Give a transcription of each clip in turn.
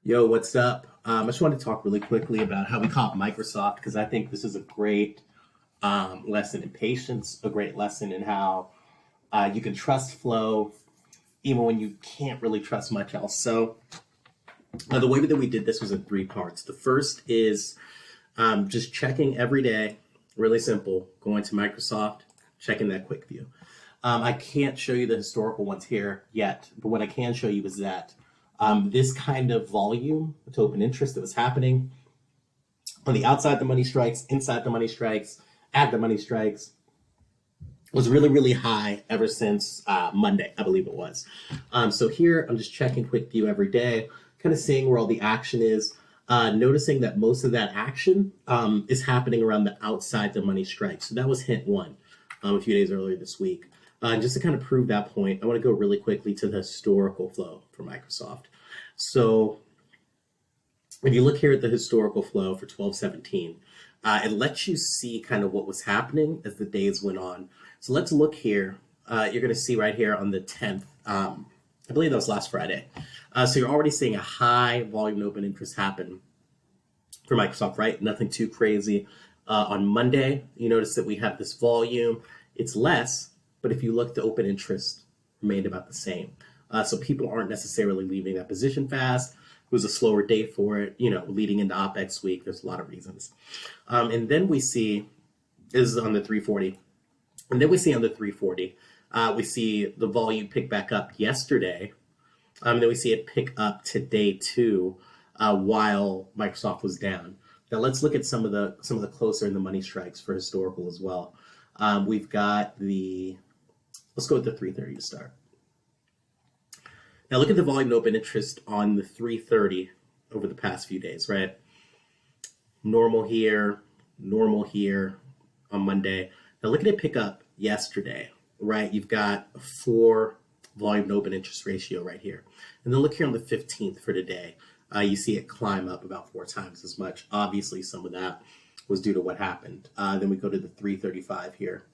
Yo, what's up? I just want to talk really quickly about how we caught Microsoft because I think this is a great lesson in patience, a great lesson in how you can trust flow even when you can't really trust much else. So, the way that we did this was in three parts. The first is just checking every day, really simple, going to Microsoft, checking that quick view. I can't show you the historical ones here yet, but what I can show you is that this kind of volume to open interest that was happening on the outside the money strikes, inside the money strikes, at the money strikes was really, really high ever since Monday, I believe it was. So here I'm just checking quick view every day, kind of seeing where all the action is. Noticing that most of that action is happening around the outside the money strikes. So that was hint one a few days earlier this week. Just to kind of prove that point, I want to go really quickly to the historical flow for Microsoft. So if you look here at the historical flow for 1217, it lets you see kind of what was happening as the days went on. So let's look here. You're going to see right here on the 10th. I believe that was last Friday. So you're already seeing a high volume open interest happen for Microsoft, right? Nothing too crazy. On Monday, you notice that we have this volume. It's less, but if you look, the open interest remained about the same. So people aren't necessarily leaving that position fast. It was a slower day for it, leading into OPEX week. There's a lot of reasons. And then we see, is on the 340. And then we see on the 340, we see the volume pick back up yesterday. And then we see it pick up today too, while Microsoft was down. Now let's look at some of the closer in the money strikes for historical as well. We've got let's go with the 330 to start. Now look at the volume open interest on the 330 over the past few days, right? Normal here on Monday. Now look at it pick up yesterday, right? You've got a 4 volume to open interest ratio right here. And then look here on the 15th for today. You see it climb up about 4 times as much. Obviously, some of that was due to what happened. Then we go to the 335 here.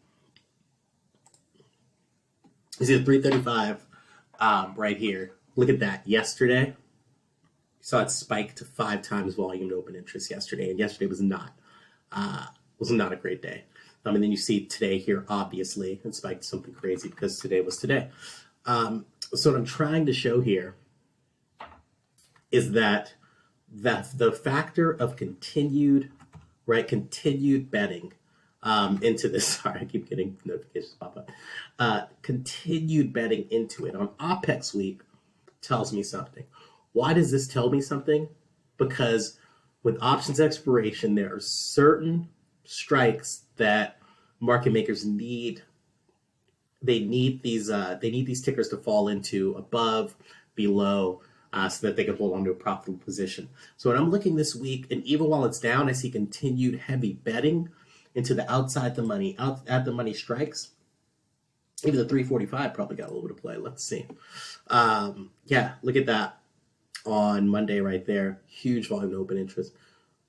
You see the 335 right here. Look at that. Yesterday, you saw it spike to 5 times volume to open interest yesterday, and yesterday was not a great day. And then you see today here, obviously, it spiked something crazy because today was today. So what I'm trying to show here is that the factor of continued betting into this. Sorry, I keep getting notifications pop up. Continued betting into it on OPEX week tells me something. Why does this tell me something? Because with options expiration, there are certain strikes that market makers need. They need these tickers to fall into above, below, so that they can hold on to a profitable position. So when I'm looking this week, and even while it's down, I see continued heavy betting into the outside the money, out at the money strikes. Even the 345 probably got a little bit of play. Let's see. Look at that on Monday right there. Huge volume open interest.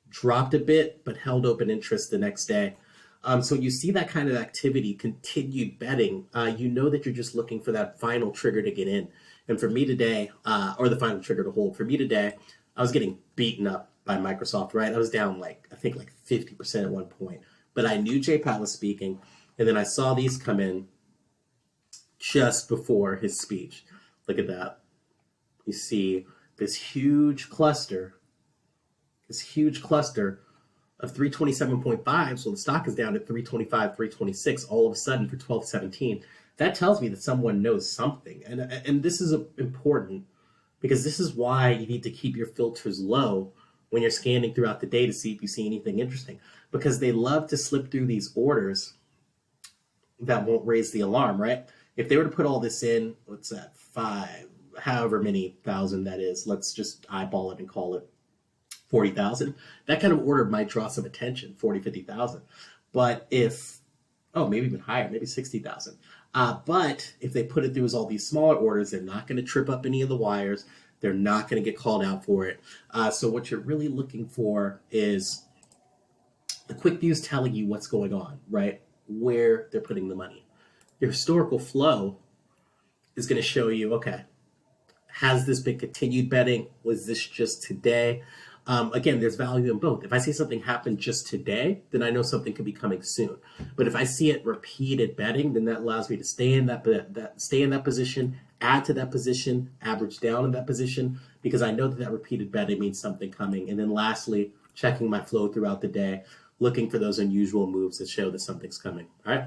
Dropped a bit, but held open interest the next day. So you see that kind of activity, continued betting, you know that you're just looking for that final trigger to get in. And for me today, or the final trigger to hold, for me today, I was getting beaten up by Microsoft, right? I was down I think 50% at one point. But I knew J-Pat was speaking, and then I saw these come in just before his speech. Look at that. You see this huge cluster of 327.5, so the stock is down at 325, 326 all of a sudden for 1217. That tells me that someone knows something. And this is important because this is why you need to keep your filters low when you're scanning throughout the day to see if you see anything interesting. Because they love to slip through these orders that won't raise the alarm, right? If they were to put all this in, what's that, 5, however many thousand that is, let's just eyeball it and call it 40,000. That kind of order might draw some attention, 40, 50,000. But maybe even higher, maybe 60,000. But if they put it through as all these smaller orders, they're not going to trip up any of the wires. They're not going to get called out for it. So what you're really looking for is the quick views telling you what's going on, right? Where they're putting the money. Your historical flow is going to show you, okay, Has this been continued betting? Was this just today? Again, there's value in both. If I see something happen just today, then I know something could be coming soon. But if I see it repeated betting, then that allows me to stay in that position, add to that position, average down in that position, because I know that repeated betting means something coming. And then lastly, checking my flow throughout the day, looking for those unusual moves that show that something's coming. All right.